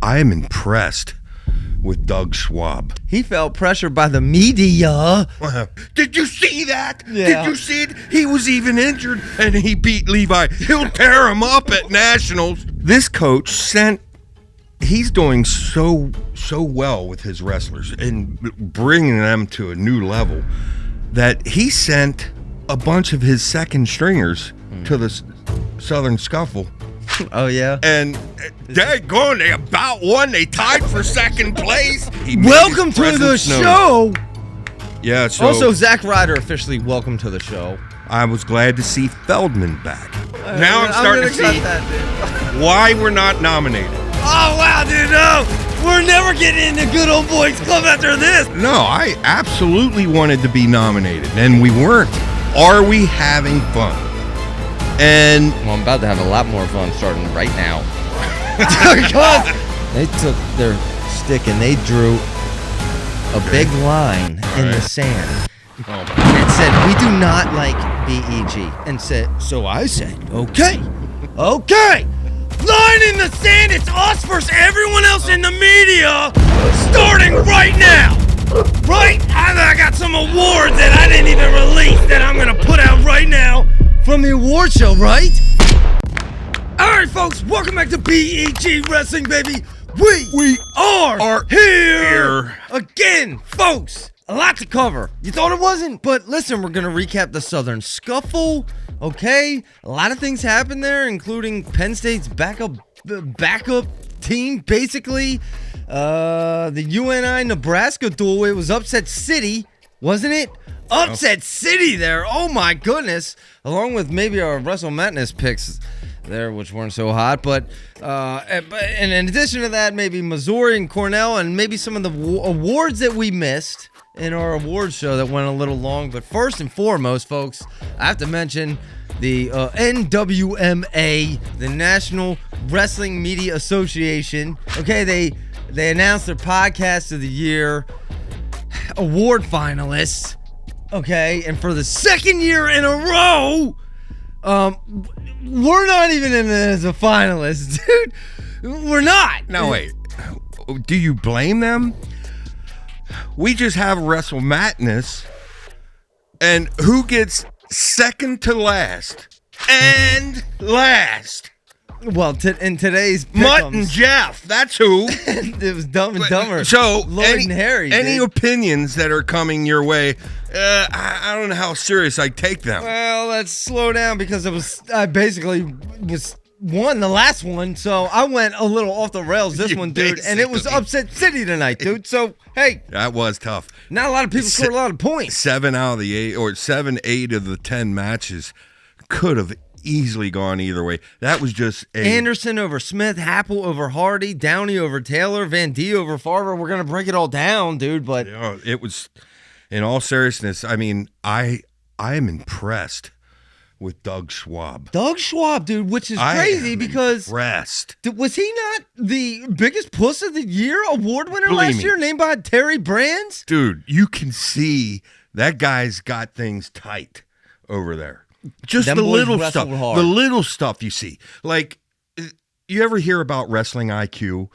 I am impressed with Doug Schwab. He felt pressured by the media. Did you see that? Yeah. Did you see it? He was even injured, and he beat Levi. He'll tear him up at Nationals. This coach he's doing so well with his wrestlers and bringing them to a new level that he sent a bunch of his second stringers to the Southern Scuffle. Oh, yeah? And daggone, they about won. They tied for second place. Welcome to the show. Yeah, so Also, Zack Ryder officially welcome to the show. I was glad to see Feldman back. Now I'm starting to see why we're not nominated. Oh, wow, dude, no. We're never getting into Good Old Boys Club after this. No, I absolutely wanted to be nominated, and we weren't. Are we having fun? And well, I'm about to have a lot more fun starting right now. Because they took their stick and they drew a big line in the sand. And said, we do not like BEG. And said, so I said, okay. Line in the sand, it's us versus everyone else in the media, starting right now. Right? I got some awards that I didn't even release that I'm going to put out right now from the award show, right? All right, folks, welcome back to BEG Wrestling, baby. We are here again, folks. A lot to cover. You thought it wasn't? But listen, we're going to recap the Southern Scuffle, okay? A lot of things happened there, including Penn State's backup team, basically. The UNI Nebraska duel, it was Upset City, wasn't it? Upset City there. Oh, my goodness. Along with maybe our WrestleMATNESS picks there, which weren't so hot. But and in addition to that, maybe Missouri and Cornell and maybe some of the awards that we missed in our awards show that went a little long. But first and foremost, folks, I have to mention the NWMA, the National Wrestling Media Association. Okay, they announced their Podcast of the Year award finalists. Okay, and for the second year in a row, we're not even in it as a finalist, dude. We're not. No, wait. Do you blame them? We just have WrestleMATNESS, and who gets second to last and last? Well, in today's Mutt and Jeff, that's who. It was Dumb and Dumber. So, Lloyd and Harry. Any opinions that are coming your way, I don't know how serious I take them. Well, let's slow down because I basically was won the last one, so I went a little off the rails this one, dude, and it was Upset City tonight, dude. So, hey. That was tough. Not a lot of people scored a lot of points. 7 out of the 8, or 8 of the 10 matches could have easily gone either way. That was just Anderson over Smith, Happel over Hardy, Downey over Taylor, Van D over Farver. We're gonna break it all down, dude. But it was, in all seriousness, I mean, I am impressed with Doug Schwab. Doug Schwab, dude, which is crazy because impressed. Was he not the biggest puss of the year award winner last year, named by Terry Brands? Dude, you can see that guy's got things tight over there. Just the little stuff. The little stuff you see. Like, you ever hear about wrestling IQ?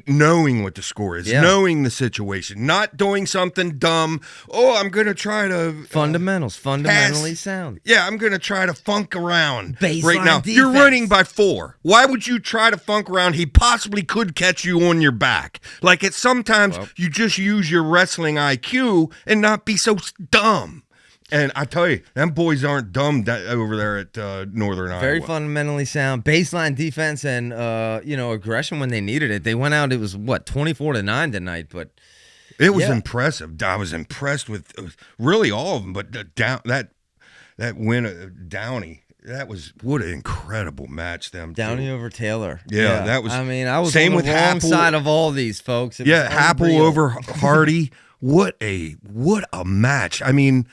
Knowing what the score is, knowing the situation, not doing something dumb. Oh, I'm going to try to... fundamentally sound. Yeah, I'm going to try to funk around baseline right now. Defense. You're running by 4. Why would you try to funk around? He possibly could catch you on your back. Like, sometimes you just use your wrestling IQ and not be so dumb. And I tell you, them boys aren't dumb over there at Northern Iowa. Very fundamentally sound. Baseline defense and, aggression when they needed it. They went out, it was, 24-9 tonight, but... It was impressive. I was impressed with really all of them, but that win of Downey, that was, what an incredible match. Downey over Taylor. Yeah, that was... I mean, I was same on the wrong side of all these, folks. Happel over Hardy. What a match. I mean...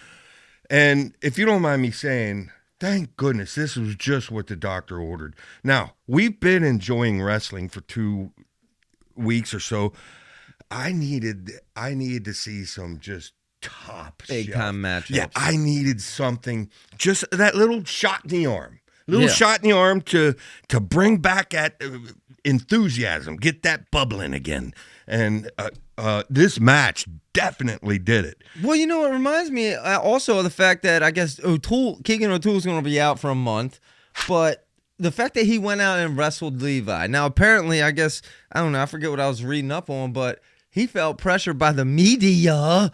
And if you don't mind me saying, thank goodness this was just what the doctor ordered. Now, we've been enjoying wrestling for 2 weeks or so. I needed to see some just top big time matchups. Yeah, I needed something, just that little shot in the arm. Shot in the arm to bring back at enthusiasm, get that bubbling again. And this match definitely did it. Well, you know, it reminds me also of the fact that I guess Keegan O'Toole is going to be out for a month, but the fact that he went out and wrestled Levi. Now, apparently, I guess, I don't know, I forget what I was reading up on, but he felt pressured by the media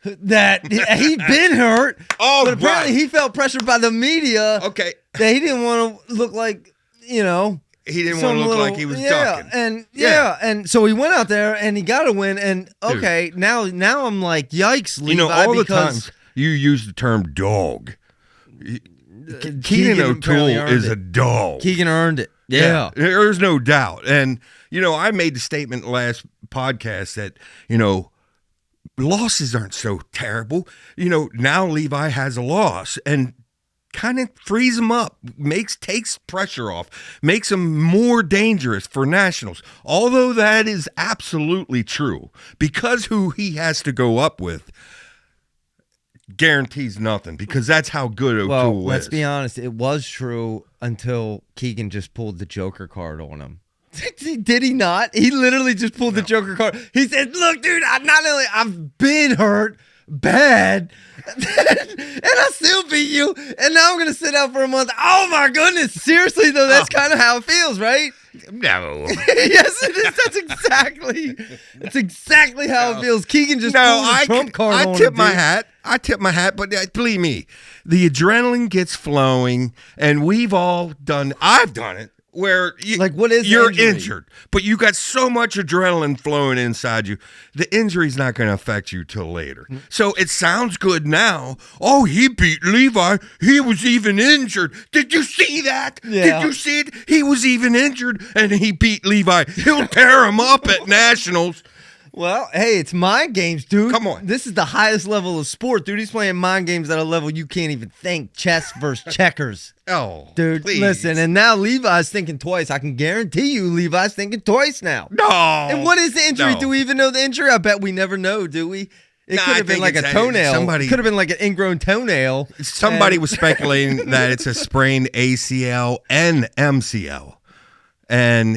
that he'd been hurt. Oh, but apparently he felt pressured by the media. Okay. That he didn't want to look like, you know. He didn't want to look like he was ducking. And so he went out there and he got a win. And okay, now I'm like, yikes, Levi. You know, all the times you use the term dog. Keegan O'Toole is a dog. Keegan earned it. Yeah. There's no doubt. And, you know, I made the statement last podcast that, you know, losses aren't so terrible. You know, now Levi has a loss and kind of frees him up, takes pressure off, makes him more dangerous for nationals. Although that is absolutely true, because who he has to go up with guarantees nothing, because that's how good O'Toole is. Let's be honest, it was true until Keegan just pulled the Joker card on him. Did he not? He literally just pulled the Joker card. He said, look, dude, I've been hurt bad, and I still beat you, and now I'm going to sit out for a month. Oh, my goodness. Seriously, though, that's kind of how it feels, right? No. Yes, it is. That's exactly how it feels. Keegan just pulled the trump card on him. I tip my hat, but believe me, the adrenaline gets flowing, and I've done it, where you're injured, but you got so much adrenaline flowing inside you, the injury's not going to affect you till later. So it sounds good now. Oh, he beat Levi. He was even injured. Did you see that? Yeah. Did you see it? He was even injured, and he beat Levi. He'll tear him up at nationals. Well, hey, it's mind games, dude. Come on. This is the highest level of sport, dude. He's playing mind games at a level you can't even think. Chess versus checkers. Oh, dude, please. Listen, and now Levi's thinking twice. I can guarantee you Levi's thinking twice now. No. And what is the injury? No. Do we even know the injury? I bet we never know, do we? It could have been like a toenail. It could have been like an ingrown toenail. Somebody was speculating that it's a sprained ACL and MCL. And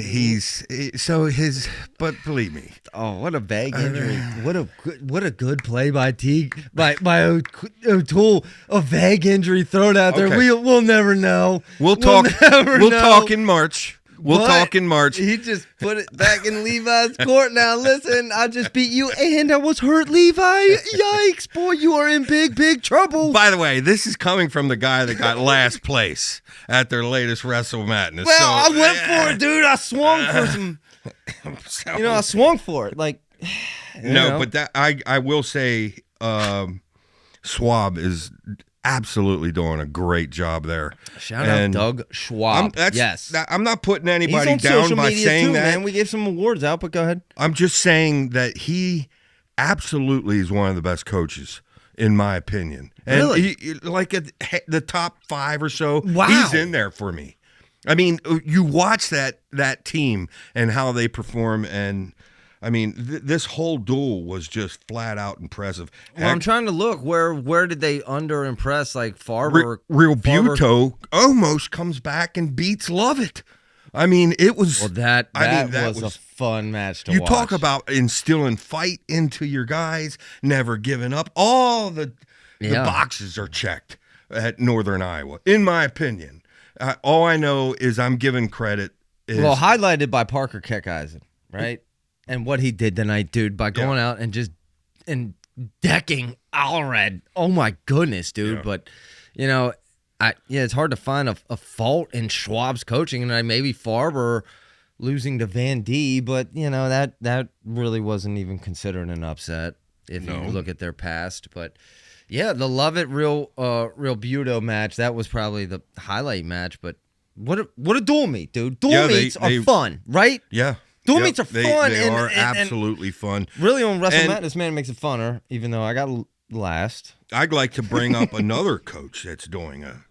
but believe me. Oh, what a bag injury! What a good play by O'Toole. A vague injury thrown out there. Okay. We'll never know. We'll talk in March. We'll talk in March. He just put it back in Levi's court. Now listen, I just beat you and I was hurt, Levi. Yikes, boy, you are in big trouble. By the way, this is coming from the guy that got last place at their latest WrestleMATNESS. Well, I went for it, dude. I swung for some. I swung for it. Like, but that I will say, Schwab is absolutely doing a great job there. Shout out Doug Schwab. I'm not putting anybody down by saying that. Man. We gave some awards out, but go ahead. I'm just saying that he absolutely is one of the best coaches, in my opinion. And really? Like at the top 5 or so, wow. He's in there for me. I mean, you watch that team and how they perform, and I mean, this whole duel was just flat out impressive. Well, I'm trying to look where did they underimpress? Like Farber, Real Buto almost comes back and beats Lovett. I mean, it was. Well, that was a fun match to watch. You talk about instilling fight into your guys, never giving up. All the boxes are checked at Northern Iowa, in my opinion. All I know is I'm giving credit. Highlighted by Parker Keckeisen, right? And what he did tonight, dude, by going out and just decking Allred. Oh, my goodness, dude. Yeah. But, it's hard to find a fault in Schwab's coaching. And maybe Farber losing to Van D, but, that really wasn't even considered an upset if you look at their past. But, yeah, the Lovett Real Buto match, that was probably the highlight match. But what a duel meet, dude. Duel meets are fun, right? Yeah. Duel meets are fun. They are absolutely fun. Really, on WrestleMATNESS, man, it makes it funner, even though I got last. I'd like to bring up another coach that's doing an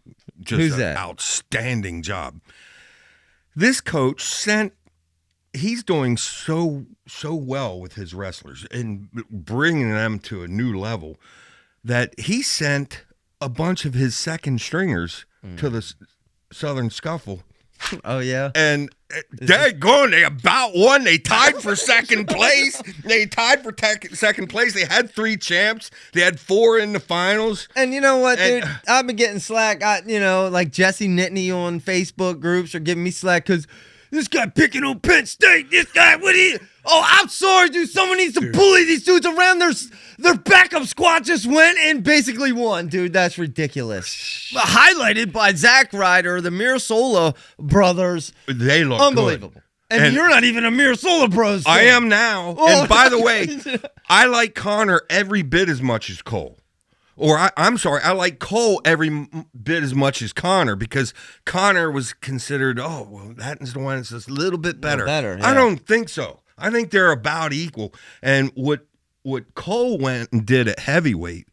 outstanding job. This coach he's doing so well with his wrestlers and bringing them to a new level that he sent a bunch of his second stringers to the Southern Scuffle Oh, yeah? And daggone, they about won. They tied for second place. Second place. They had 3 champs. They had 4 in the finals. And you know what, dude? I've been getting slack. Like Jesse Nittany on Facebook groups are giving me slack because this guy picking on Penn State. This guy, I'm sorry, dude. Someone needs to bully these dudes around. Their backup squad just went and basically won, dude. That's ridiculous. Highlighted by Zack Ryder, the Mirasola brothers. They look unbelievable. Good. And you're not even a Mirasola Bros fan. I am now. Oh. And by the way, I like Connor every bit as much as Cole. Or I'm sorry, I like Cole every bit as much as Connor because Connor was considered, that's the one that's just a little bit better. Yeah. I don't think so. I think they're about equal. And what Cole went and did at heavyweight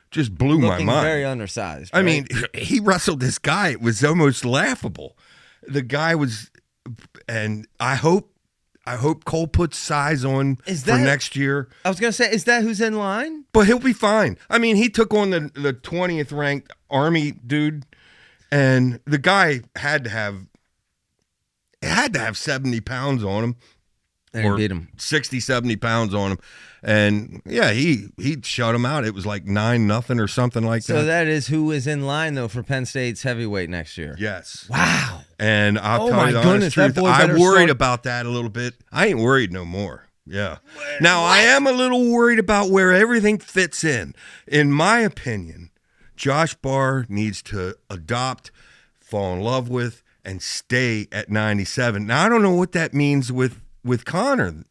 just blew my mind. Very undersized. Right? I mean, he wrestled this guy. It was almost laughable. The guy was, and I hope Cole puts size on for next year. I was going to say, is that who's in line? But he'll be fine. I mean, he took on the 20th ranked Army dude, and the guy had to have 70 pounds on him. And beat him. 60, 70 pounds on him. And yeah, he shut him out. It was like 9-0 or something like that. So that is who is in line though for Penn State's heavyweight next year. Yes. Wow. And I'll tell you the honest truth, I'm worried about that a little bit. I ain't worried no more. Yeah. Now I am a little worried about where everything fits in. In my opinion, Josh Barr needs to adopt, fall in love with, and stay at 97. Now I don't know what that means with Connor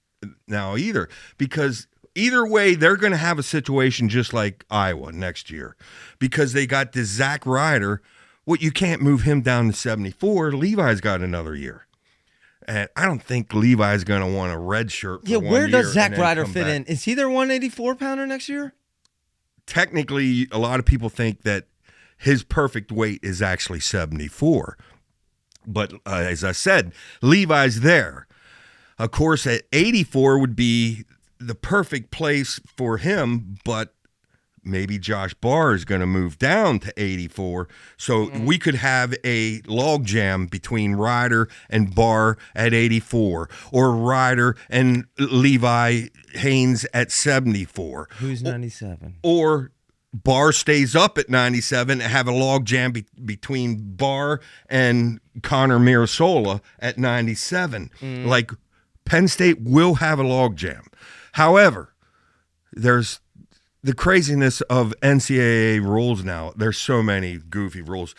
now either, because either way they're going to have a situation just like Iowa next year because they got this Zack Ryder. You can't move him down to 74. Levi's got another year. And I don't think Levi's going to want a red shirt for 1 year. Where does Zack Ryder fit in? Is he their 184-pounder next year? Technically, a lot of people think that his perfect weight is actually 74. But as I said, Levi's there. Of course, at 84 would be the perfect place for him, but maybe Josh Barr is going to move down to 84. So we could have a logjam between Ryder and Barr at 84, or Ryder and Levi Haynes at 74. Who's 97? Or Barr stays up at 97 and have a logjam between Barr and Connor Mirasola at 97. Like, Penn State will have a logjam. However, there's the craziness of NCAA rules now. There's so many goofy rules.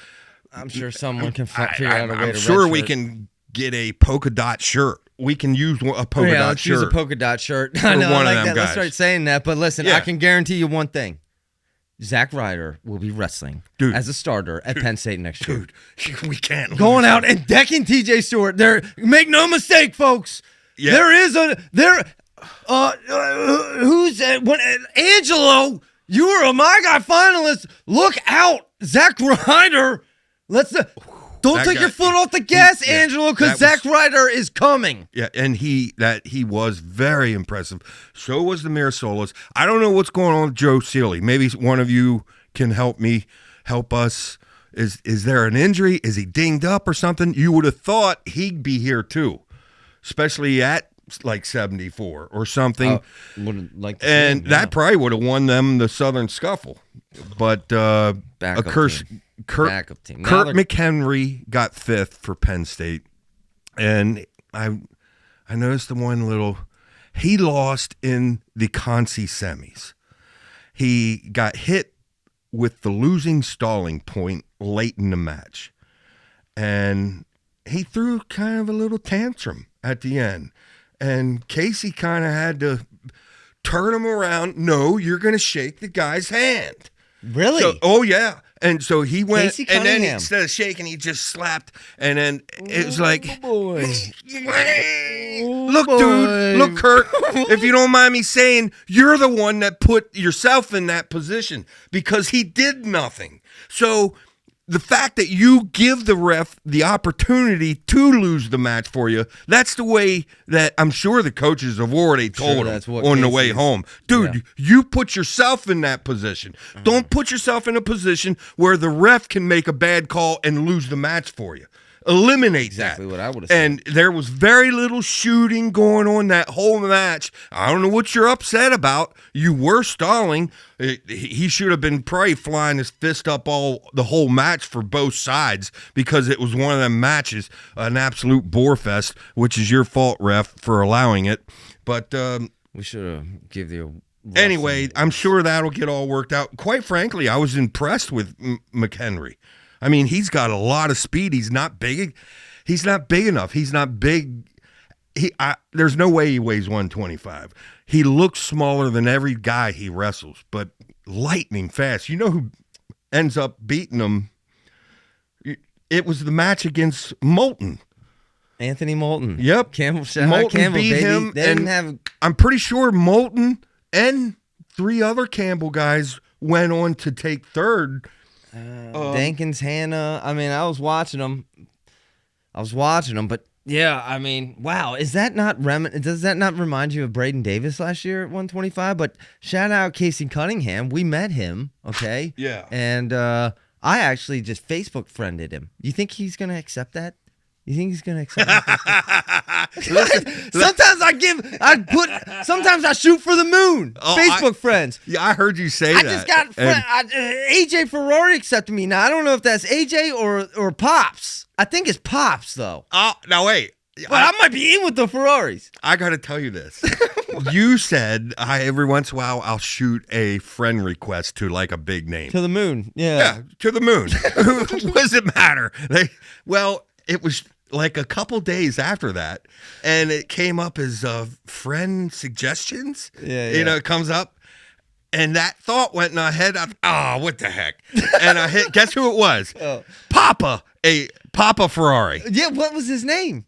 I'm sure someone can figure out a way to I'm sure we can get a polka dot shirt. We can use a polka dot let's shirt. Use a polka dot shirt. I know, I like that. Guys. Let's start saying that. But listen, I can guarantee you one thing. Zack Ryder will be wrestling as a starter at Penn State next year. Dude, we can't going out and decking TJ Stewart. Make no mistake, folks. Yeah. Angelo, you are a My Guy finalist. Look out, Zack Ryder. Don't take your foot off the gas, Angelo, because Zack Ryder is coming. Yeah, and he was very impressive. So was the Mirasolas. I don't know what's going on with Joe Seeley. Maybe one of you can help us. Is there an injury? Is he dinged up or something? You would have thought he'd be here too, especially at like 74 or something. That probably would have won them the Southern Scuffle. But Kurt McHenry got 5th for Penn State. And I noticed the one little, he lost in the Conci semis. He got hit with the losing stalling point late in the match. And he threw kind of a little tantrum at the end. And Casey kind of had to turn him around. No, you're going to shake the guy's hand. Really? Oh, yeah. And so he went, and then instead of shaking, he just slapped. And then it was like, look, dude, look, Kurt, if you don't mind me saying, you're the one that put yourself in that position because he did nothing. So the fact that you give the ref the opportunity to lose the match for you, that's the way that I'm sure the coaches have already told him on the way home. Dude, you put yourself in that position. Don't put yourself in a position where the ref can make a bad call and lose the match for you. Eliminate exactly that. what I would have said. And there was very little shooting going on that whole match. I don't know what you're upset about. You were stalling. He should have been probably flying his fist up the whole match for both sides, because it was one of them matches, an absolute bore fest, which is your fault, ref, for allowing it. But we should have given you. Anyway, I'm sure that'll get all worked out. Quite frankly, I was impressed with McHenry. I mean, he's got a lot of speed. He's not big. He's not big enough. He's not big. There's no way he weighs 125. He looks smaller than every guy he wrestles, but lightning fast. You know who ends up beating him? It was the match against Moulton. Anthony Moulton. Yep. Campbell Moulton beat baby. him. They didn't have. I'm pretty sure Moulton and 3 other Campbell guys went on to take third. Dankins, Hannah. I mean, I was watching them, but yeah, I mean, wow. Does that not remind you of Braden Davis last year at 125? But shout out Casey Cunningham. We met him, okay? Yeah. And I actually just Facebook friended him. You think he's going to accept that? You think he's gonna accept it? Sometimes I shoot for the moon. Facebook friends. Yeah, I heard you say I that. just got AJ Ferrari accepted me. Now I don't know if that's AJ or Pops. I think it's Pops though. Oh, now wait. But I might be in with the Ferraris. I got to tell you this. You said every once in a while I'll shoot a friend request to like a big name. To the moon. Yeah, to the moon. What does it matter? It was like a couple days after that, and it came up as friend suggestions. Yeah. It comes up, and that thought went in my head. What the heck? And I hit. Guess who it was? Papa Ferrari. Yeah. What was his name?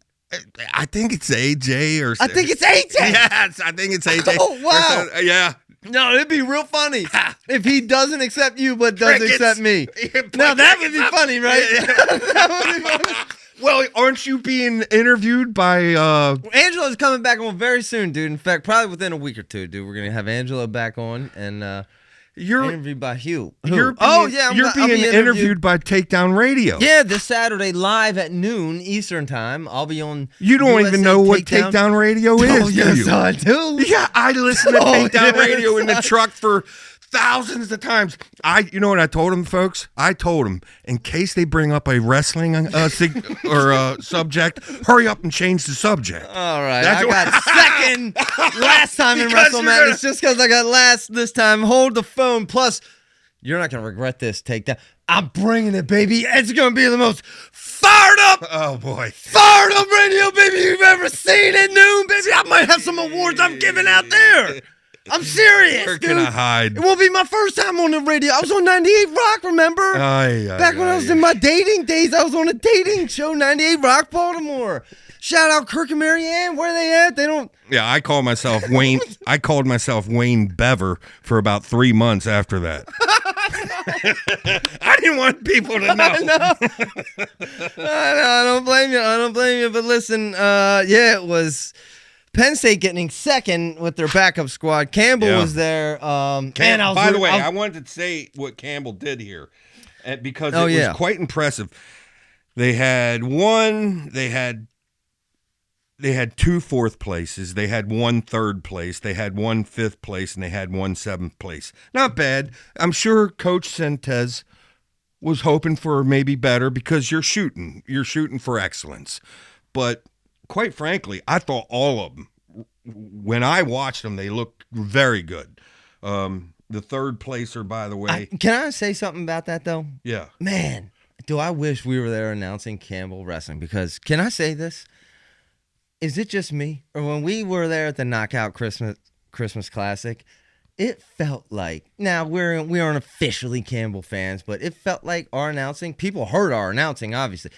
I think it's AJ or. I think it's AJ. Yes, I think it's AJ. Oh wow. Yeah. No, it'd be real funny if he doesn't accept you but does accept me. Now that would be funny, right? That would be funny. Well, aren't you being interviewed by Angela's coming back on very soon, dude. In fact, probably within a week or two, dude. We're gonna have Angela back on and you're interviewed by Hugh. You're being interviewed by Takedown Radio. Yeah, this Saturday live at noon Eastern time. I'll be on. You don't USA even know what Takedown Radio is. Oh, yes, I do. Yeah, I listen to Takedown Radio in the truck for thousands of times. You know what I told them, folks? I told them, in case they bring up a wrestling subject, hurry up and change the subject. All right. I got second last time in WrestleMATNESS just because I got last this time. Hold the phone. Plus, you're not going to regret this takedown. I'm bringing it, baby. It's going to be the most fired up. Oh, boy. Fired up radio, baby, you've ever seen at noon, baby. I might have some awards I'm giving out there. I'm serious, Where can I hide? It won't be my first time on the radio. I was on 98 Rock, remember? Back when I was in my dating days, I was on a dating show, 98 Rock, Baltimore. Shout out Kirk and Marianne. Where are they at? They don't. Yeah, I called myself Wayne. I called myself Wayne Bever for about 3 months after that. I didn't want people to know. I don't blame you. But listen, it was Penn State getting second with their backup squad. Campbell was there. By the way, I wanted to say what Campbell did here, because it was quite impressive. They had 2 fourth places. They had 1 third place. They had 1 fifth place, and they had 1 7th place. Not bad. I'm sure Coach Sentez was hoping for maybe better, because you're shooting for excellence. But quite frankly, I thought all of them, when I watched them, they looked very good. The third placer, by the way. Can I say something about that, though? Yeah. Man, do I wish we were there announcing Campbell Wrestling, because, can I say this? Is it just me? Or when we were there at the Knockout Christmas Classic, it felt like, now we aren't officially Campbell fans, but it felt like our announcing, people heard our announcing, obviously.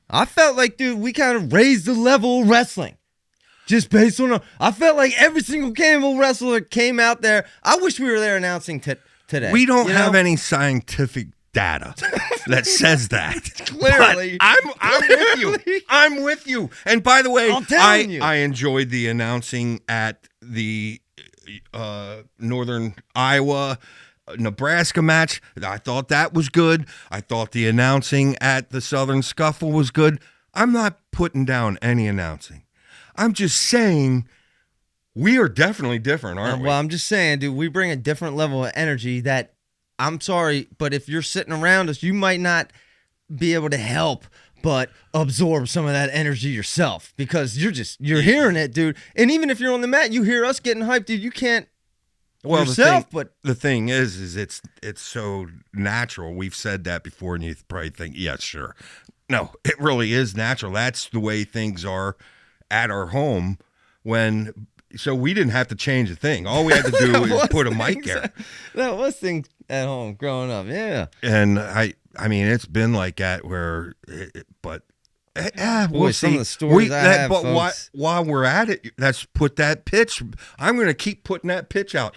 I felt like, dude, we kind of raised the level of wrestling. Just based on, I felt like every single Campbell wrestler came out there. I wish we were there announcing today. We don't have any scientific data that says that. Clearly. But I'm with you. I'm with you. And by the way, I enjoyed the announcing at the Northern Iowa Nebraska match. I thought that was good. I thought the announcing at the Southern Scuffle was good. I'm not putting down any announcing. I'm just saying we are definitely different, aren't we? Well, I'm just saying, dude, we bring a different level of energy that, I'm sorry, but if you're sitting around us, you might not be able to help but absorb some of that energy yourself because you're hearing it, dude. And even if you're on the mat, you hear us getting hyped, dude. You can't yourself, but the thing is it's so natural. We've said that before, and you probably think, yeah, sure. No, it really is natural. That's the way things are at our home so we didn't have to change a thing. All we had to do was put a mic there. That was things at home growing up, yeah. And I mean, it's been like that where, we'll Boy, see. some of the stories I have, but folks. while we're at it, let's put that pitch. I'm going to keep putting that pitch out.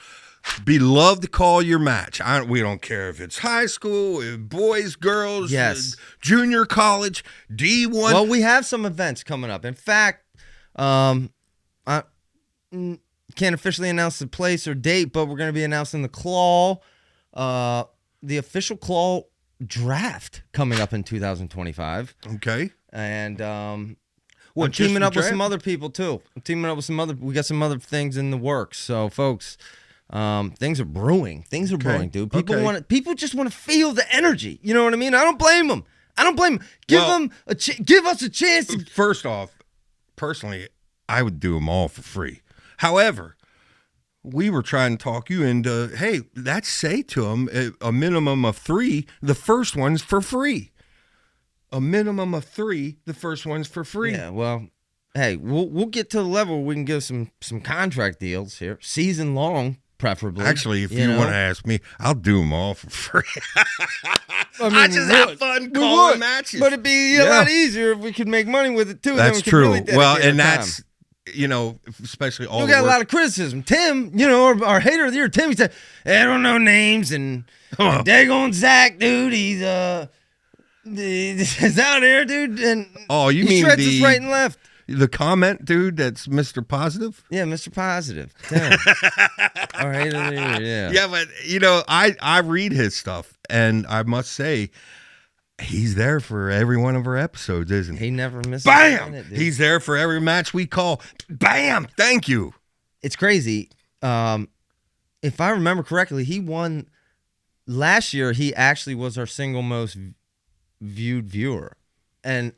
Be loved to call your match. We don't care if it's high school, boys, girls, yes, junior college, D1. Well, we have some events coming up. In fact, I can't officially announce the place or date, but we're going to be announcing the Claw, the official Claw draft coming up in 2025. Okay. And I'm What, just teaming the up with draft? some other people too. We got some other things in the works. So, folks, things are brewing. Things are brewing, dude. People just want to feel the energy. You know what I mean? I don't blame them. Give us a chance. First off, personally, I would do them all for free. However, we were trying to talk you into, hey, let's say to them a minimum of 3. The first one's for free. A minimum of 3. The first one's for free. Yeah, well, hey, we'll get to the level where we can give some contract deals here, season long, preferably. Actually, if you want to ask me, I'll do them all for free. I just we have would. fun We calling would. matches. But it'd be a lot easier if we could make money with it too. That's then we could true. really dedicate Well, our and time. that's, especially all We the got a work. lot of criticism. Tim, our hater of the year, Tim, he said, I don't know names, and daggone Zach, dude, he's out there, dude, and you he mean shreds us right and left. The comment, dude, that's Mr. Positive? Yeah, Mr. Positive. Tim. Our hater of the year, yeah. Yeah, but, I read his stuff, and I must say, he's there for every one of our episodes, isn't he? He never misses Bam! a minute, dude. He's there for every match we call. Bam! Thank you. It's crazy. If I remember correctly, he won last year. He actually was our single most viewed viewer, and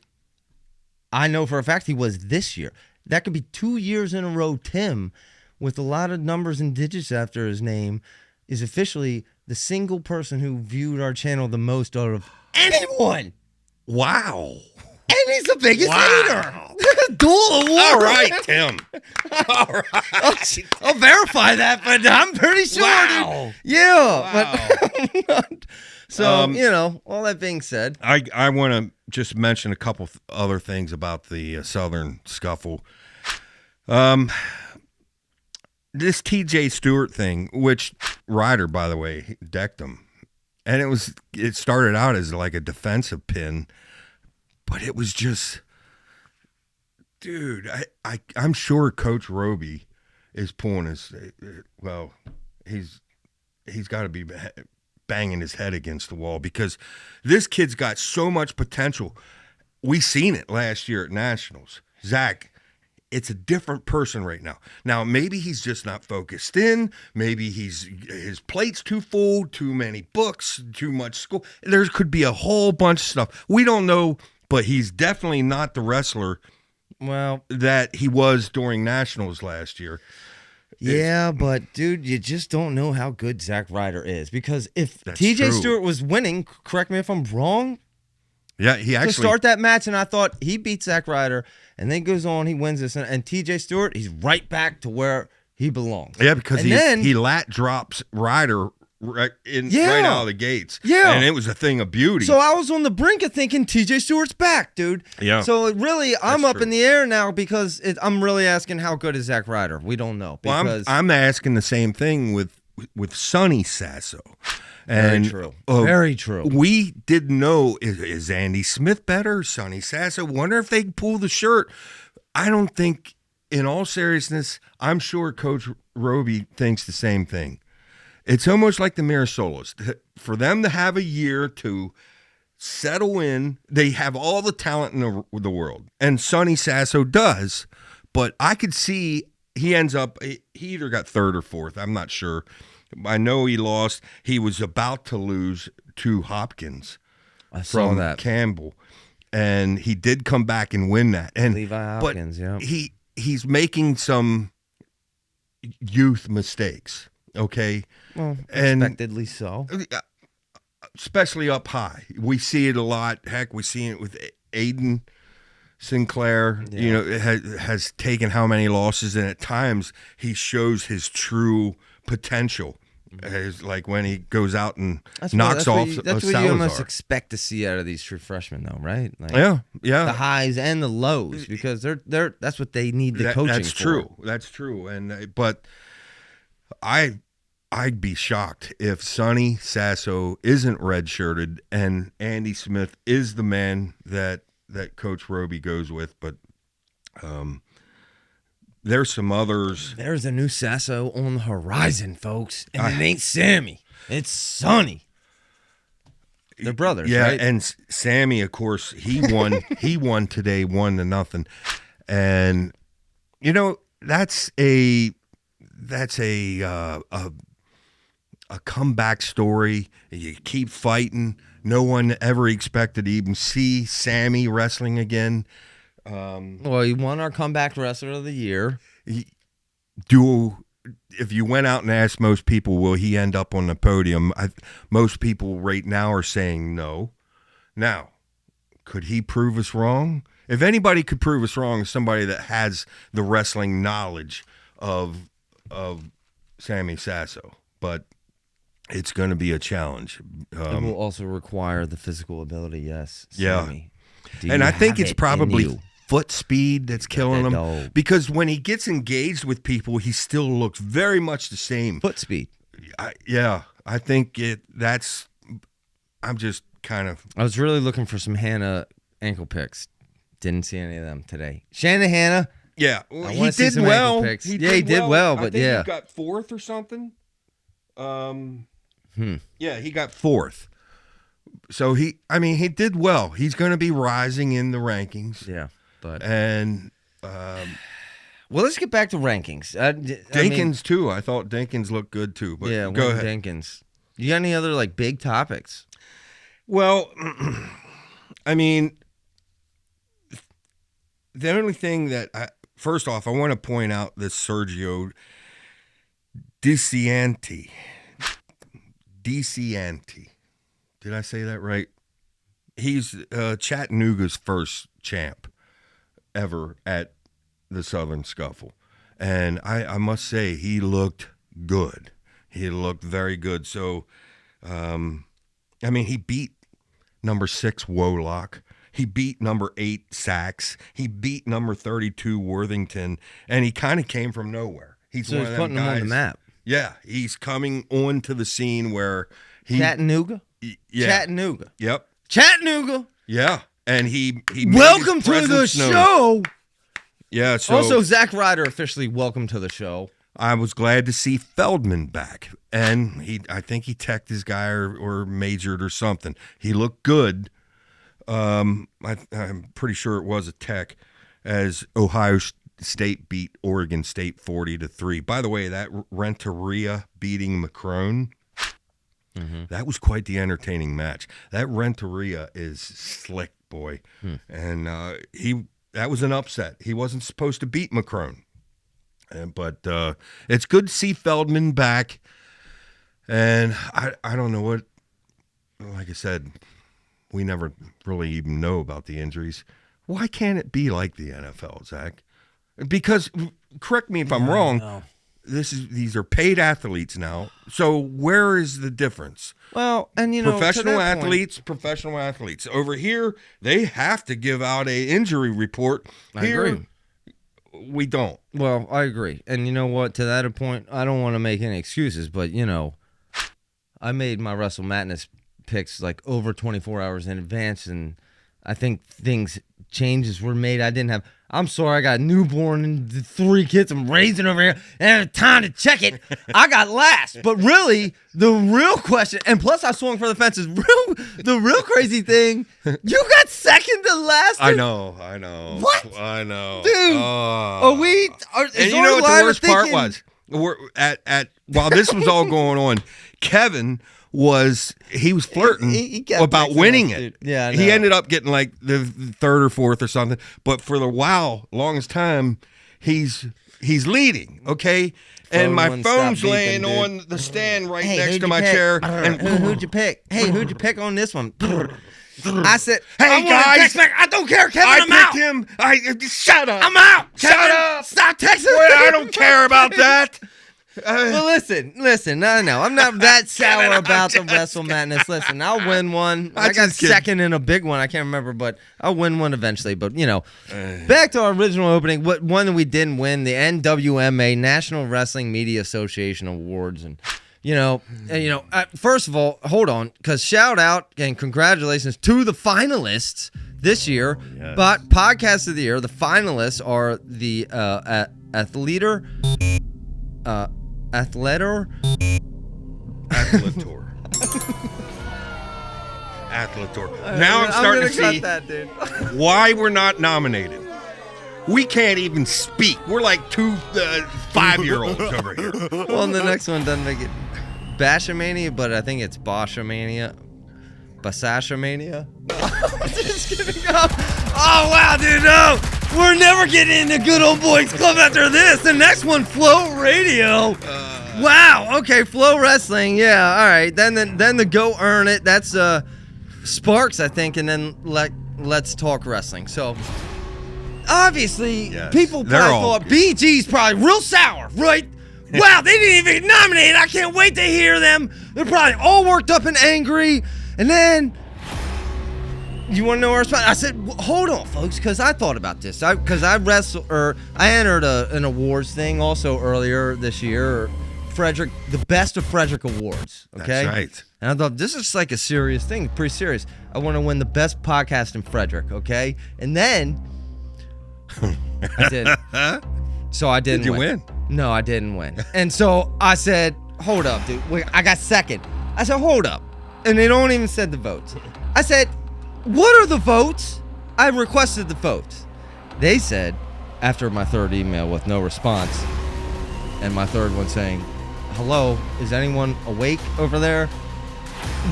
I know for a fact he was this year. That could be 2 years in a row. Tim, with a lot of numbers and digits after his name, is officially the single person who viewed our channel the most out of anyone. Wow. And he's the biggest hater. Dual award. All right, Tim. All right. I'll verify that, but I'm pretty sure. Wow. Dude. Yeah. Wow. But so, all that being said. I want to just mention a couple other things about the Southern Scuffle. This TJ Stewart thing, which Ryder, by the way, decked him. And it started out as like a defensive pin, but it was just, dude, I'm sure Coach Roby is pulling he's got to be banging his head against the wall because this kid's got so much potential. We seen it last year at Nationals. Zach, it's a different person right now. Now, maybe he's just not focused in. Maybe his plate's too full, too many books, too much school. There could be a whole bunch of stuff. We don't know, but he's definitely not the wrestler that he was during Nationals last year. Yeah, but dude, you just don't know how good Zack Ryder is because if That's TJ true. Stewart was winning, correct me if I'm wrong, Yeah, he to actually start that match, and I thought he beats Zack Ryder, and then goes on, he wins this, and TJ Stewart, he's right back to where he belongs. Yeah, because and he lat drops Ryder right out of the gates. Yeah. And it was a thing of beauty. So I was on the brink of thinking TJ Stewart's back, dude. Yeah. So really, I'm That's up true. in the air now because I'm really asking how good is Zack Ryder. We don't know. Well, Because I'm asking the same thing with Sonny Sasso. And, very true. Very true. We didn't know, is Andy Smith better? Sonny Sasso? Wonder if they can pull the shirt. I don't think, in all seriousness, I'm sure Coach Roby thinks the same thing. It's almost like the Mirasolas. For them to have a year to settle in. They have all the talent in the world, and Sonny Sasso does. But I could see he ends up. He either got third or fourth. I'm not sure. I know he lost. He was about to lose to Hopkins. I saw from that. Campbell, and he did come back and win that. And Levi Hopkins, yeah. He's making some youth mistakes. Okay, Well, and expectedly so. especially up high. We see it a lot. Heck, we see it with Aiden Sinclair. Yeah. You know, has taken how many losses, and at times he shows his true potential. As like when he goes out and knocks off That's what Salazar. you almost expect to see out of these true freshmen, though, right? Like, Yeah. the highs and the lows, because they're that's what they need the coaching That's for. true. That's true. And but I'd be shocked if Sonny Sasso isn't redshirted and Andy Smith is the man that Coach Roby goes with. But there's some others. There's a new Sasso on the horizon, folks, and it ain't Sammy. It's Sonny. They're brothers, Yeah, right? and Sammy, of course, he won. He won today, 1-0, and you know that's a comeback story. You keep fighting. No one ever expected to even see Sammy wrestling again. Well, he won our comeback wrestler of the year. If you went out and asked most people, will he end up on the podium? Most people right now are saying no. Now, could he prove us wrong? If anybody could prove us wrong, it's somebody that has the wrestling knowledge of Sammy Sasso. But it's going to be a challenge. It will also require the physical ability, yes. Yeah. Sammy. And I think it's probably you? foot speed that's killing him. dog. Because when he gets engaged with people, he still looks very much the same. Foot speed. I think that's. I'm just kind of. I was really looking for some Hannah ankle picks. Didn't see any of them today. Shannon Hannah. Yeah, I he wanna see did some well. ankle picks. He did well, I but think yeah. he got fourth or something. Yeah, he got fourth. So he did well. He's going to be rising in the rankings. Yeah, but And well, let's get back to rankings. Dinkins too. I thought Dinkins looked good too. But yeah, go Wayne ahead. Dinkins. You got any other like big topics? Well, I mean, the only thing that first off, I want to point out this Sergio DiCianti. Did I say that right? He's Chattanooga's first champ ever at the Southern Scuffle. And I must say, he looked good. He looked very good. So, he beat number 6 Wolock. He beat number 8 Sachs. He beat number 32 Worthington. And he kind of came from nowhere. He's So one he's of them putting them on the guys- map. Yeah, he's coming onto the scene where he. Chattanooga. Yeah. Chattanooga. Yep. Chattanooga. Yeah, and he made Welcome his to the presence known. show. Yeah. So Also, Zack Ryder officially welcome to the show. I was glad to see Feldman back, and I think he teched his guy or majored or something. He looked good. I'm pretty sure it was a tech, as Ohio State beat Oregon State 40-3. By the way, that Renteria beating Macron, that was quite the entertaining match. That Renteria is slick, boy, and that was an upset. He wasn't supposed to beat Macron. But it's good to see Feldman back. And I don't know what, like I said, we never really even know about the injuries. Why can't it be like the NFL, Zach? Because, correct me if I'm wrong, these are paid athletes now. So where is the difference? Well, and Professional athletes. Over here, they have to give out a injury report. I Here, agree. we don't. Well, I agree. And you know what? To that point, I don't want to make any excuses, but, I made my WrestleMATNESS picks like over 24 hours in advance, and I think changes were made. I I'm sorry, I got a newborn and 3 kids I'm raising over here, and I have time to check it. I got last. But really, the real question, and plus I swung for the fences, the real crazy thing, you got second to last. I know. What? I know. Dude, and you know what the worst part was? While this was all going on, Kevin was flirting he kept about winning it. Dude. Yeah, I know. He ended up getting like the 3rd or 4th or something. But for the longest time, he's leading. Okay, and my phone's laying on the stand right next to my chair. And who'd you pick? Hey, who'd you pick on this one? I said, "Hey guys, I don't care, Kevin. I'm I out. picked him. Shut up. I'm out. Shut Kevin, up. Stop texting me. I don't care about that." Well, listen. No. I'm not that sour about the WrestleMATNESS. Listen, I'll win one. I got second in a big one. I can't remember, but I'll win one eventually. But, back to our original opening, one that we didn't win, the NWMA, National Wrestling Media Association Awards. And, first of all, hold on, because shout out and congratulations to the finalists this year. Yes. But Podcast of the Year, the finalists are the Athletor. Athletor. Now I'm starting to see that, dude. why we're not nominated. We can't even speak. We're like 2 5-year-olds over here. Well, the next one doesn't make it Bashamania, but I think it's Boshamania. Basashamania. Just kidding. Oh, wow, dude, no. We're never getting into Good Old Boys Club after this. The next one, Flow Radio. Wow. Okay, Flow Wrestling. Yeah. All right. Then the Go Earn It. That's Sparks, I think, and then Let's Talk Wrestling. So obviously, people probably thought BG's probably real sour, right? Wow, they didn't even get nominated. I can't wait to hear them. They're probably all worked up and angry. And then, you want to know our response? I said, hold on, folks, because I thought about this. I entered an awards thing also earlier this year, Frederick, the Best of Frederick Awards. Okay, that's right. And I thought this is like a serious thing, pretty serious. I want to win the best podcast in Frederick. Okay, and then I did. So I didn't. Did you win? No, I didn't win. And so I said, hold up, dude. Wait, I got second. I said, hold up. And they don't even said the votes. I said, what are the votes? I requested the votes. They said, after my 3rd email with no response, and my 3rd one saying, hello, is anyone awake over there?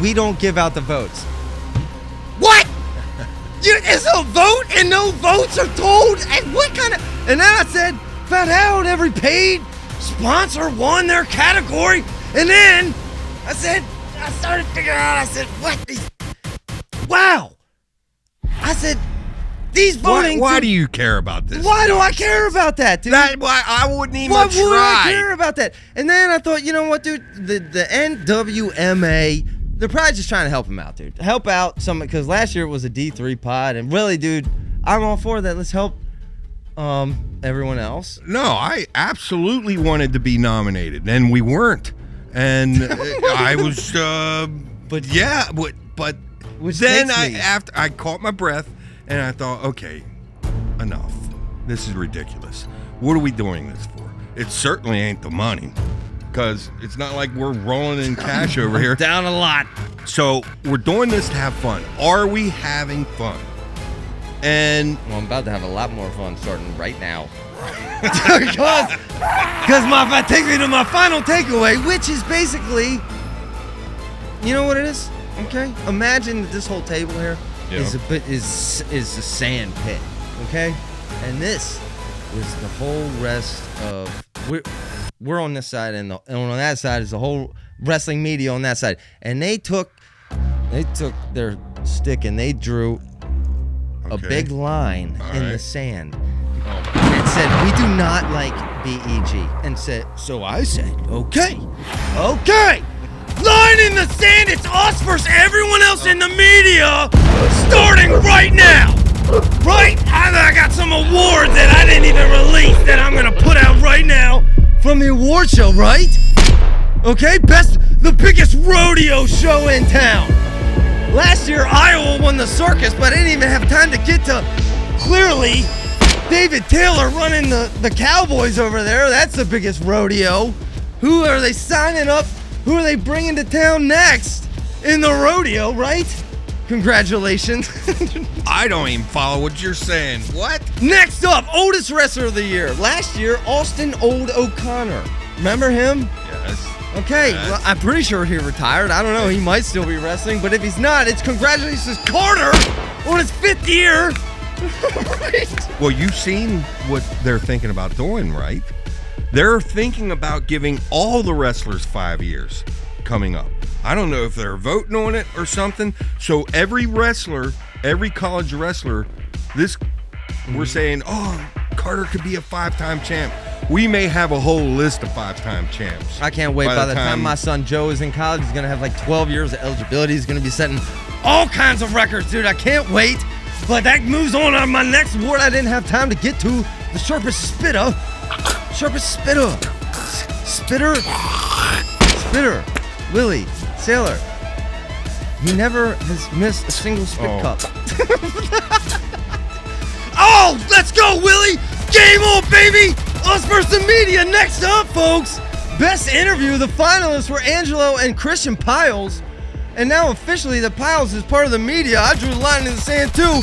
We don't give out the votes. What? It's a vote and no votes are told? And what kind of... And then I said, found out every paid sponsor won their category. And then I started figuring out, I said, what? Wow. I said, these voting... Why do you care about this? Why do I care about that, dude? Why I wouldn't even Why try. would I care about that? And then I thought, you know what, dude? The NWMA, they're probably just trying to help him out, dude. Help out some, because last year it was a D3 pod, and really, dude, I'm all for that. Let's help everyone else. No, I absolutely wanted to be nominated, and we weren't. And I was, but then after I caught my breath, and I thought, okay, enough. This is ridiculous. What are we doing this for? It certainly ain't the money, because it's not like we're rolling in cash over here. Down a lot. So we're doing this to have fun. Are we having fun? And well, I'm about to have a lot more fun starting right now. Because that takes me to my final takeaway, which is basically, you know what it is? Okay, imagine that this whole table here is a sand pit. Okay, and this was the whole rest of we're on this side, and on that side is the whole wrestling media on that side, and they took their stick and they drew a big line in the sand. And said, we do not like BEG. And so I said, okay. Line in the sand, it's us versus everyone else in the media, starting right now. Right? I got some awards that I didn't even release that I'm going to put out right now from the award show, right? Okay, the biggest rodeo show in town. Last year, Iowa won the circus, but I didn't even have time to get to clearly David Taylor running the Cowboys over there. That's the biggest rodeo. Who are they signing up? Who are they bringing to town next in the rodeo, right? Congratulations. I don't even follow what you're saying. What? Next up, oldest wrestler of the year. Last year, Austin Old O'Connor. Remember him? Yes. Okay, Yes. well, I'm pretty sure he retired. I don't know. He might still be wrestling, but if he's not, it's congratulations Carter on his 5th year. Right? Well, you've seen what they're thinking about doing, right? They're thinking about giving all the wrestlers 5 years coming up. I don't know if they're voting on it or something. So every wrestler, every college wrestler, we're saying, oh, Carter could be a 5-time champ. We may have a whole list of 5-time champs. I can't wait. By the time my son Joe is in college, he's going to have like 12 years of eligibility. He's going to be setting all kinds of records, dude. I can't wait. But that moves on to my next award I didn't have time to get to. The Sharpest Spitta. Sharpest Spitta. Spitter. Willie. Sailor. He never has missed a single spit cup. Oh, let's go, Willie! Game on, baby! Us versus the media. Next up, folks. Best interview. The finalists were Angelo and Christian Piles. And now officially the Piles is part of the media. I drew the line in the sand too.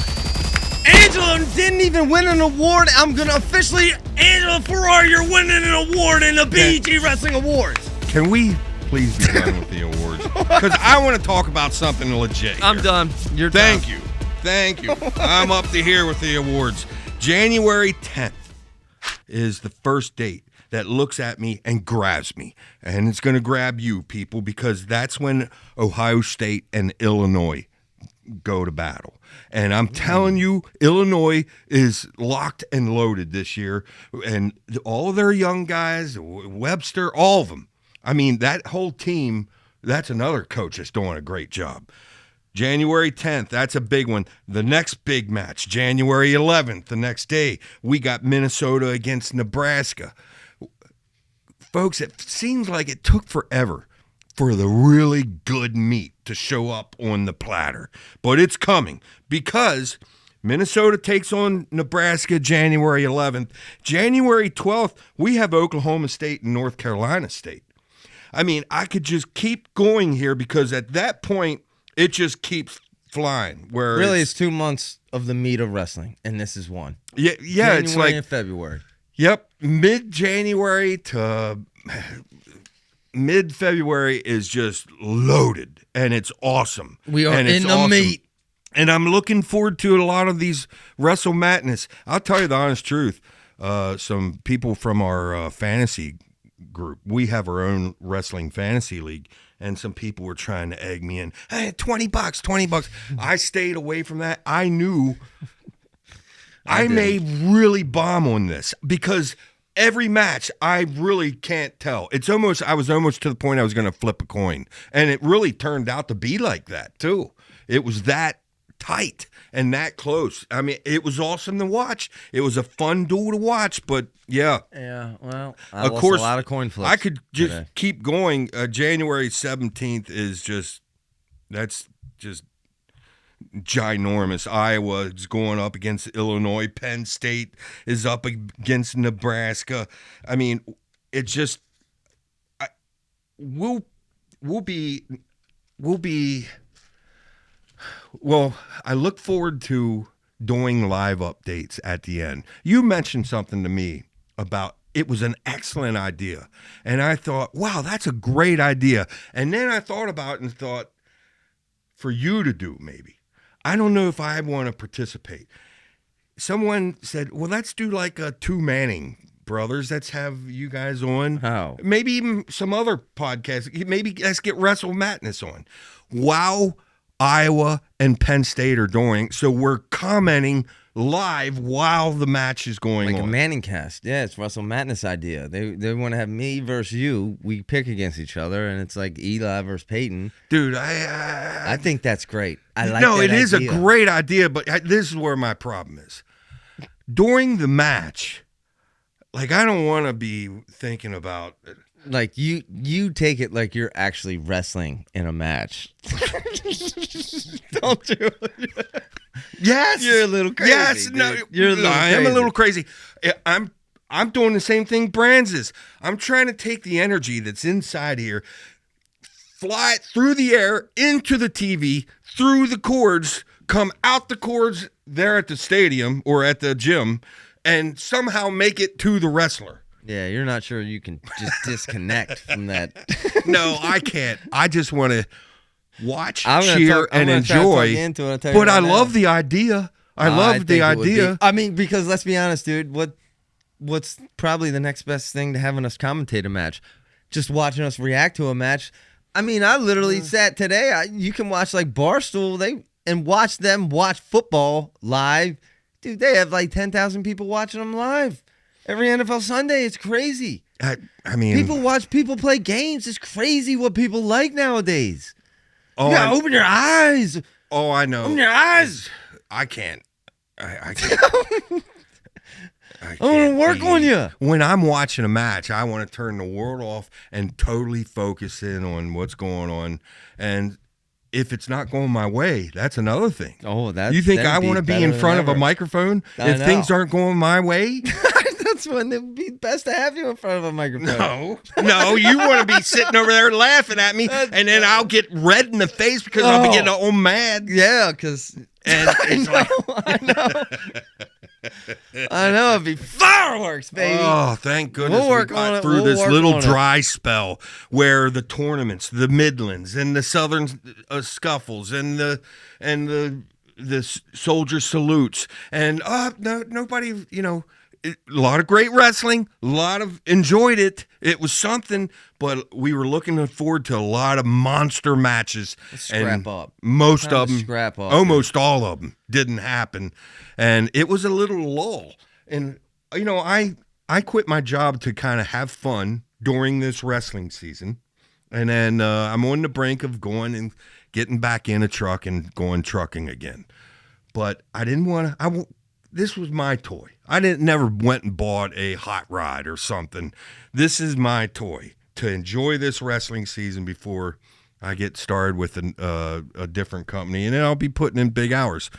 Angelo didn't even win an award. I'm gonna officially, Angelo Ferrari, you're winning an award in the BEG Wrestling Awards. Can we please be done with the awards? Because I want to talk about something legit here. I'm done. You're Thank done. you. Thank you. I'm up to here with the awards. January 10th is the first date that looks at me and grabs me. And it's going to grab you, people, because that's when Ohio State and Illinois go to battle. And I'm telling you, Illinois is locked and loaded this year. And all their young guys, Webster, all of them. I mean, that whole team, that's another coach that's doing a great job. January 10th, that's a big one. The next big match, January 11th, the next day, we got Minnesota against Nebraska. Folks, it seems like it took forever for the really good meat to show up on the platter. But it's coming because Minnesota takes on Nebraska January 11th. January 12th, we have Oklahoma State and North Carolina State. I mean, I could just keep going here because at that point, it just keeps flying. Where Really, it's 2 months of the meat of wrestling, and this is one. Yeah, January it's like and February. Yep, mid-January to mid-February is just loaded, and it's awesome. We are and it's in the awesome. meat. And I'm looking forward to a lot of these WrestleMATNESS. I'll tell you the honest truth. Some people from our fantasy group, we have our own wrestling fantasy league, and some people were trying to egg me in. Hey, $20. I stayed away from that. I knew I may really bomb on this because every match I really can't tell. I was almost to the point I was going to flip a coin, and it really turned out to be like that too. It was that tight and that close. I mean, it was awesome to watch. It was a fun duel to watch, but yeah. Yeah, well, Of course, a lot of coin flips. I could just today. keep going. January 17th is that's just ginormous. Iowa is going up against Illinois. Penn State is up against Nebraska. I mean, it just we'll be. Well, I look forward to doing live updates at the end. You mentioned something to me about it was an excellent idea. And I thought, wow, that's a great idea. And then I thought about it and thought, for you to do maybe. I don't know if I want to participate. Someone said, well, let's do like a 2 Manning brothers. Let's have you guys on. How? Maybe even some other podcasts. Maybe let's get WrestleMATNESS on. Wow. Iowa and Penn State are doing. So we're commenting live while the match is going Like on. a Manning cast. Yeah, it's WrestleMATNESS idea. They want to have me versus you. We pick against each other, and it's like Eli versus Peyton. Dude, I think that's great. I like no, that it is idea. a great idea, but this is where my problem is. During the match, like I don't want to be thinking about it. Like you take it like you're actually wrestling in a match. Don't do it. Yes, You're a little crazy. Yes, dude. no, You're a little I am a crazy. little crazy. I'm doing the same thing Brands is. I'm trying to take the energy that's inside here, fly it through the air into the TV, through the cords, come out the cords there at the stadium or at the gym, and somehow make it to the wrestler. Yeah, you're not sure you can just disconnect from that. No, I can't. I just want to watch, I'm gonna cheer, talk- I'm and gonna try to talk enjoy. you into it, I'll tell you But right I now. love the idea. I love the think it would be- idea. I mean, because let's be honest, dude. What's probably the next best thing to having us commentate a match? Just watching us react to a match. I mean, I literally sat today. You can watch like Barstool and watch them watch football live. Dude, they have like 10,000 people watching them live every NFL Sunday. It's crazy. I mean, People watch people play games. It's crazy what people like nowadays. oh, You gotta I, open your eyes. oh, I know. Open your eyes. I can't. I can't. I want to work on you. When I'm watching a match, I want to turn the world off and totally focus in on what's going on. And if it's not going my way, that's another thing. Oh, that's You think that'd I want to be better in than front of a ever. microphone I if know. things aren't going my way? That's when it would be best to have you in front of a microphone. No, you want to be sitting over there laughing at me, and then I'll get red in the face because I'll be getting all mad. Yeah, because And it's like, I know it'd be fireworks, baby. oh, thank goodness We'll work we got on it. through We'll this work little on it. dry spell where the tournaments, the Midlands, and the Southern Scuffles, and the soldier salutes, and nobody, a lot of great wrestling, a lot of enjoyed it. It was something, but we were looking forward to a lot of monster matches. Scrap and up. Most Time of to them, scrap up, almost all of them, didn't happen, and it was a little lull. And I quit my job to kind of have fun during this wrestling season, and then I'm on the brink of going and getting back in a truck and going trucking again. But I didn't want to. This was my toy. I never went and bought a hot rod or something. This is my toy to enjoy this wrestling season before I get started with a different company, and then I'll be putting in big hours.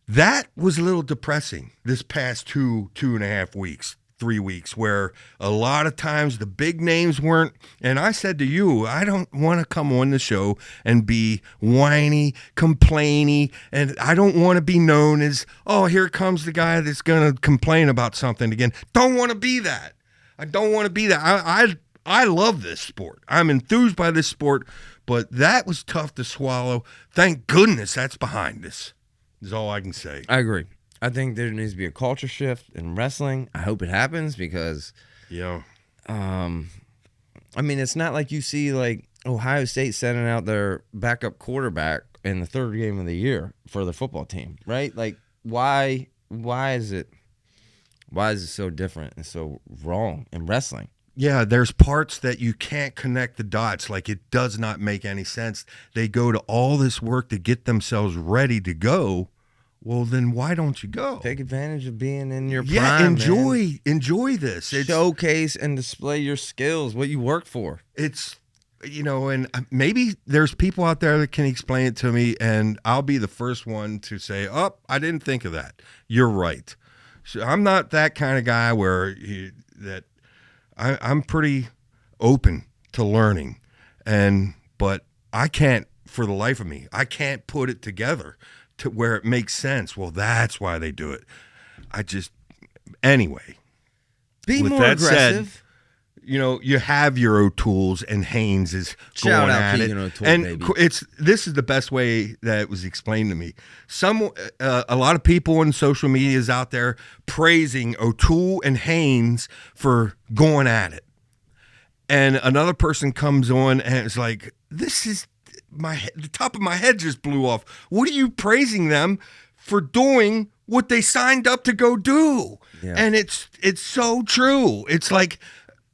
That was a little depressing this past 2.5 weeks, 3 weeks, where a lot of times the big names weren't. And I said to you, I don't want to come on the show and be whiny, complainy, and I don't want to be known as, oh, here comes the guy that's going to complain about something again. Don't want to be that. I don't want to be that. I love this sport. I'm enthused by this sport, but that was tough to swallow. Thank goodness that's behind us, is all I can say. I agree. I think there needs to be a culture shift in wrestling. I hope it happens because, I mean, it's not like you see like Ohio State sending out their backup quarterback in the third game of the year for their football team, right? Like, why is it so different and so wrong in wrestling? Yeah, there's parts that you can't connect the dots. Like, it does not make any sense. They go to all this work to get themselves ready to go. Well, then why don't you go? Take advantage of being in your Yeah, prime, man. enjoy this. Showcase and display your skills, what you work for. It's, and maybe there's people out there that can explain it to me, and I'll be the first one to say, oh, I didn't think of that. You're right. So I'm not that kind of guy where I'm pretty open to learning, but I can't, for the life of me, I can't put it together to where it makes sense. Well, that's why they do it. Anyway. Be With more that aggressive. said, you have your O'Tooles and Haynes is Shout going out at Keegan it, O'Toole, and baby. this is the best way that it was explained to me. A lot of people on social media is out there praising O'Toole and Haynes for going at it, and another person comes on and it's like, this is the top of my head just blew off. What are you praising them for doing? What they signed up to go do? Yeah. And it's so true. It's like,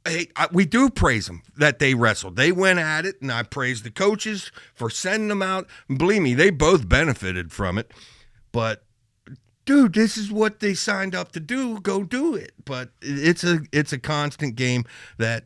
hey, we do praise them that they wrestled. They went at it, and I praise the coaches for sending them out. And believe me, they both benefited from it. But, dude, this is what they signed up to do. Go do it. But it's a constant game that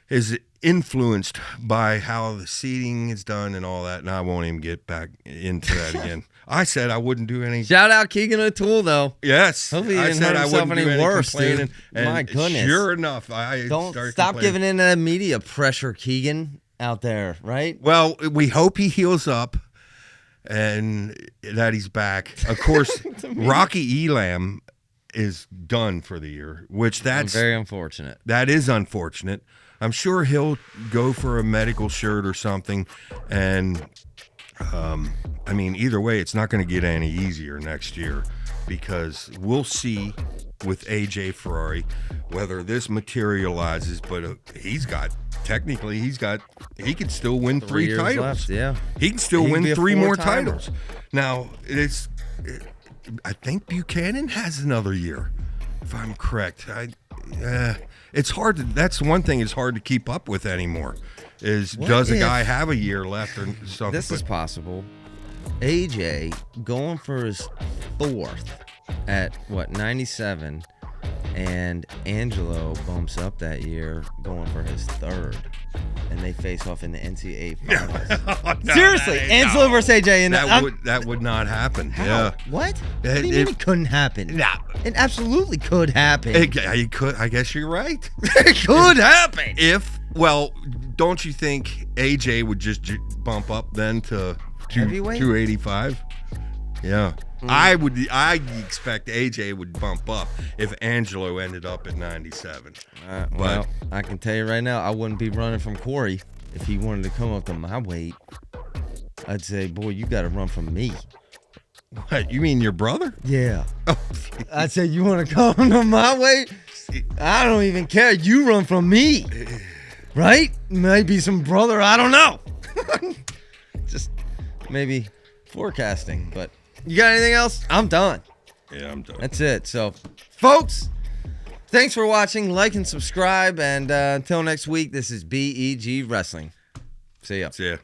is influenced by how the seating is done and all that, and I won't even get back into that again. I said I wouldn't do any. Shout out Keegan O'Toole, though. Yes, Hopefully he I didn't said hurt I himself wouldn't do any any worse, complaining. dude. And My goodness. Sure enough, I Don't started stop complaining. giving in to that media pressure, Keegan, out there, right? Well, we hope he heals up and that he's back. Of course, Rocky Elam is done for the year, which that's very unfortunate. That is unfortunate. I'm sure he'll go for a medical shirt or something, and I mean, either way, it's not going to get any easier next year, because we'll see with AJ Ferrari whether this materializes. But he can still win 3 years titles. left, yeah. He can still He can win be a 3 more four-timer. titles. Now, I think Buchanan has another year, if I'm correct. It's hard to. That's one thing. It's hard to keep up with anymore. Does a guy have a year left or something? This is possible. AJ going for his 4th at 97, and Angelo bumps up that year going for his 3rd, and they face off in the NCAA finals. No, Seriously, Angelo versus AJ, and that would not happen. How? Yeah. What? What do you mean it couldn't happen? No. It absolutely could happen. It could. I guess you're right. It could happen. Don't you think AJ would just bump up then to Heavyweight? 285? Yeah. I expect AJ would bump up if Angelo ended up at 97. Well, I can tell you right now, I wouldn't be running from Corey if he wanted to come up to my weight. I'd say, boy, you got to run from me. What, you mean your brother? Yeah. I'd say, you want to come to my weight? I don't even care. You run from me. Right? Maybe some brother. I don't know. Just maybe forecasting. But you got anything else? I'm done. Yeah, I'm done. That's it. So, folks, thanks for watching. Like and subscribe. And until next week, this is BEG Wrestling. See ya. See ya.